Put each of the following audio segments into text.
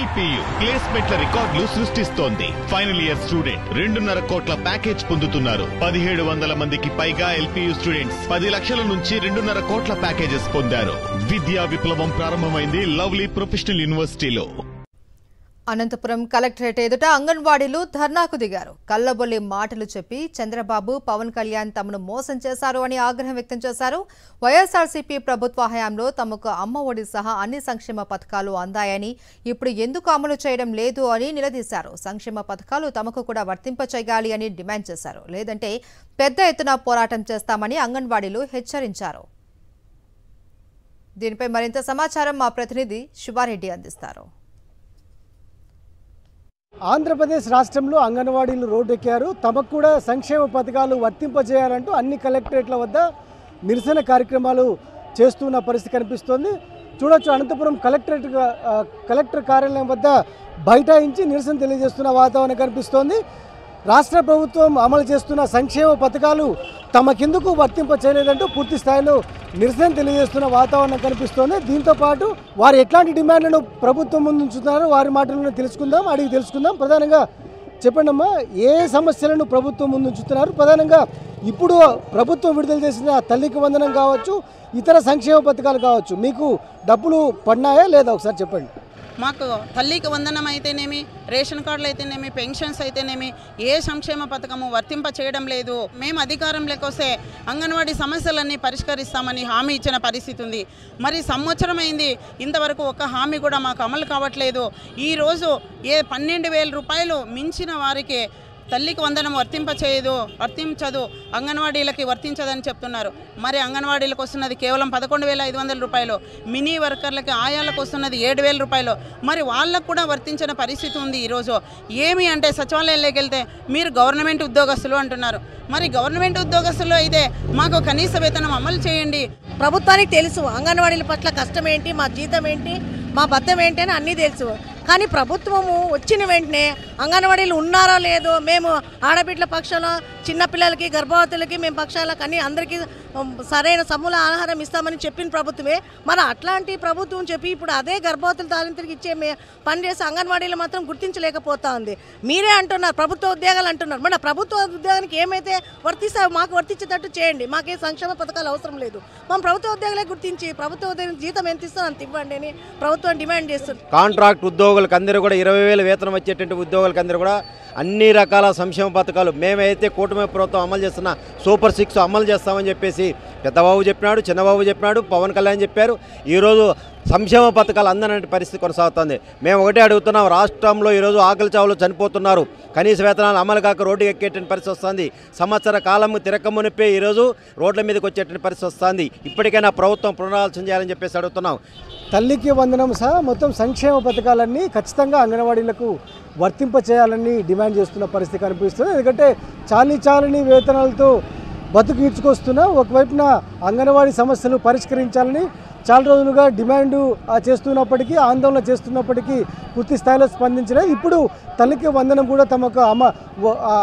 CPU ప్లేస్మెంట్ల రికార్డులు సృష్టిస్తోంది. Final year student 2.5 కోట్ల ప్యాకేజ్ పొందుతున్నారు. 1700 మందికి పైగా ఎల్పియు స్టూడెంట్స్ 10 లక్షల నుంచి 2.5 కోట్ల ప్యాకేజెస్ పొందారు. విద్యా విప్లవం ప్రారంభమైంది లవ్లీ ప్రొఫెషనల్ యూనివర్సిటీలో. అనంతపురం కలెక్టరేట్ ఎదుట అంగన్వాడీలు ధర్నాకు దిగారు. కల్లబొల్లి మాటలు చెప్పి చంద్రబాబు, పవన్ కళ్యాణ్ తమను మోసం చేశారు అని ఆగ్రహం వ్యక్తం చేశారు. వైఎస్ఆర్సీపీ ప్రభుత్వ హయాంలో తమకు అమ్మ ఒడి సహా అన్ని సంక్షేమ పథకాలు అందాయని, ఇప్పుడు ఎందుకు అమలు చేయడం లేదు అని నిలదీశారు. సంక్షేమ పథకాలు తమకు కూడా వర్తింపచేయాలి అని డిమాండ్ చేశారు. లేదంటే పెద్ద ఎత్తున పోరాటం చేస్తామని అంగన్వాడీలు హెచ్చరించారు. దీనిపై మరింత సమాచారం మా ప్రతినిధి శివారెడ్డి అందిస్తారు. ఆంధ్రప్రదేశ్ రాష్ట్రంలో అంగన్వాడీలు రోడ్డెక్కారు. తమకు కూడా సంక్షేమ పథకాలు వర్తింపజేయాలంటూ అన్ని కలెక్టరేట్ల వద్ద నిరసన కార్యక్రమాలు చేస్తున్న పరిస్థితి కనిపిస్తోంది. చూడొచ్చు, అనంతపురం కలెక్టర్ కార్యాలయం వద్ద బైఠాయించి నిరసన తెలియజేస్తున్న వాతావరణం కనిపిస్తోంది. రాష్ట్ర ప్రభుత్వం అమలు చేస్తున్న సంక్షేమ పథకాలు తమకెందుకు వర్తింప చేయలేదంటూ పూర్తి స్థాయిలో నిరసన తెలియజేస్తున్న వాతావరణం కనిపిస్తోంది. దీంతో పాటు వారు ఎట్లాంటి డిమాండ్లను ప్రభుత్వం ముందు ఉంచుతున్నారో వారి మాటలను అడిగి తెలుసుకుందాం. ప్రధానంగా చెప్పండి అమ్మా, ఏ సమస్యలను ప్రభుత్వం ముందు ఉంచుతున్నారు? ప్రధానంగా ఇప్పుడు ప్రభుత్వం విడుదల చేసిన తల్లికి వందనం కావచ్చు, ఇతర సంక్షేమ పథకాలు కావచ్చు, మీకు డబ్బులు పడినాయా లేదా ఒకసారి చెప్పండి. మాకు తల్లికి వందనం అయితేనేమి, రేషన్ కార్డులు అయితేనేమి, పెన్షన్స్ అయితేనేమి ఏ సంక్షేమ పథకము వర్తింప చేయడం లేదు. మేము అధికారంలోకి వస్తే అంగన్వాడీ సమస్యలన్నీ పరిష్కరిస్తామని హామీ ఇచ్చిన పరిస్థితి ఉంది. మరి సంవత్సరం అయింది, ఇంతవరకు ఒక హామీ కూడా మాకు అమలు కావట్లేదు. ఈరోజు 12,000 రూపాయలు మించిన వారికి తల్లికి వందనం వర్తించదు, అంగన్వాడీలకి వర్తించదని చెప్తున్నారు. మరి అంగన్వాడీలకు వస్తున్నది కేవలం 11,500 రూపాయలు, మినీ వర్కర్లకి ఆయాలకు వస్తున్నది 7,000 రూపాయలు. మరి వాళ్ళకు కూడా వర్తించిన పరిస్థితి ఉంది. ఈరోజు ఏమి అంటే సచివాలయంలోకి వెళ్తే మీరు గవర్నమెంట్ ఉద్యోగస్తులు అంటున్నారు. మరి గవర్నమెంట్ ఉద్యోగస్తులు అయితే మాకు కనీస వేతనం అమలు చేయండి. ప్రభుత్వానికి తెలుసు అంగన్వాడీల పట్ల కష్టం ఏంటి, మా జీతం ఏంటి, మా బద్దం ఏంటి అని అన్నీ తెలుసు. కానీ ప్రభుత్వము వచ్చిన వెంటనే అంగన్వాడీలు ఉన్నారో లేదో, మేము ఆడబిడ్డల పక్షాన చిన్నపిల్లలకి, గర్భవతులకి మేము పక్షాలకు అన్ని అందరికీ సరైన సమూల ఆహారం ఇస్తామని చెప్పిన ప్రభుత్వమే. మరి అట్లాంటి ప్రభుత్వం చెప్పి ఇప్పుడు అదే గర్భవతులు తాలింతరికి ఇచ్చే పనిచేసే అంగన్వాడీలు మాత్రం గుర్తించలేకపోతా ఉంది. మీరే అంటున్నారు ప్రభుత్వ ఉద్యోగాలు అంటున్నారు. మరి ప్రభుత్వ ఉద్యోగానికి ఏమైతే వర్తిస్తాయో మాకు వర్తించేటట్టు చేయండి. మాకే సంక్షేమ పథకాలు అవసరం లేదు. మనం ప్రభుత్వ ఉద్యోగాలే గుర్తించి ప్రభుత్వ ఉద్యోగం జీతం ఎంత ఇస్తారో అంత ఇవ్వండి అని ప్రభుత్వం డిమాండ్ చేస్తుంది. కాంట్రాక్ట్ ఉద్యోగులకు అందరూ కూడా 20,000 వేతనం వచ్చేటువంటి ఉద్యోగులకు అందరూ కూడా అన్ని రకాల సంక్షేమ పథకాలు మేమైతే కూటమి ప్రభుత్వం అమలు చేస్తున్న సూపర్ 6 అమలు చేస్తామని చెప్పేసి పెద్దబాబు చెప్పినాడు, చిన్నబాబు చెప్పినాడు, పవన్ కళ్యాణ్ చెప్పారు. ఈరోజు సంక్షేమ పథకాలు అందనటువంటి పరిస్థితి కొనసాగుతుంది. మేము ఒకటే అడుగుతున్నాం, రాష్ట్రంలో ఈరోజు ఆకలి చావులు చనిపోతున్నారు, కనీస వేతనాలు అమలు కాక రోడ్డు ఎక్కేటువంటి పరిస్థితి వస్తుంది. సంవత్సర కాలం తిరగమునిపే ఈరోజు రోడ్ల మీదకి వచ్చేటువంటి పరిస్థితి వస్తుంది. ఇప్పటికైనా ప్రభుత్వం పునరాలోచన చేయాలని చెప్పేసి అడుగుతున్నాం. తల్లికి వందనం సహా మొత్తం సంక్షేమ పథకాలన్నీ ఖచ్చితంగా అంగన్వాడీలకు వర్తింప చేయాలని డిమాండ్ చేస్తున్న పరిస్థితి కనిపిస్తుంది. ఎందుకంటే చాలని వేతనాలతో బతుకు ఈడ్చుకొస్తున్నా ఒకవైపున అంగన్వాడీ సమస్యలు పరిష్కరించాలని చాలా రోజులుగా డిమాండ్ చేస్తున్నప్పటికీ, ఆందోళన చేస్తున్నప్పటికీ పూర్తి స్థాయిలో స్పందించలేదు. ఇప్పుడు తల్లికి వందనం కూడా తమకు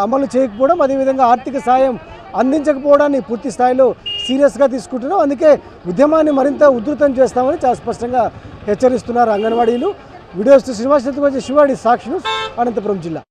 అమలు చేయకపోవడం, అదేవిధంగా ఆర్థిక సాయం అందించకపోవడాన్ని పూర్తి స్థాయిలో సీరియస్గా తీసుకుంటున్నాం. అందుకే ఉద్యమాన్ని మరింత ఉధృతం చేస్తామని చాలా స్పష్టంగా హెచ్చరిస్తున్నారు అంగన్వాడీలు. వీడియోస్ శ్రీనివాస్ శివాడి, సాక్షి న్యూస్, అనంతపురం జిల్లా.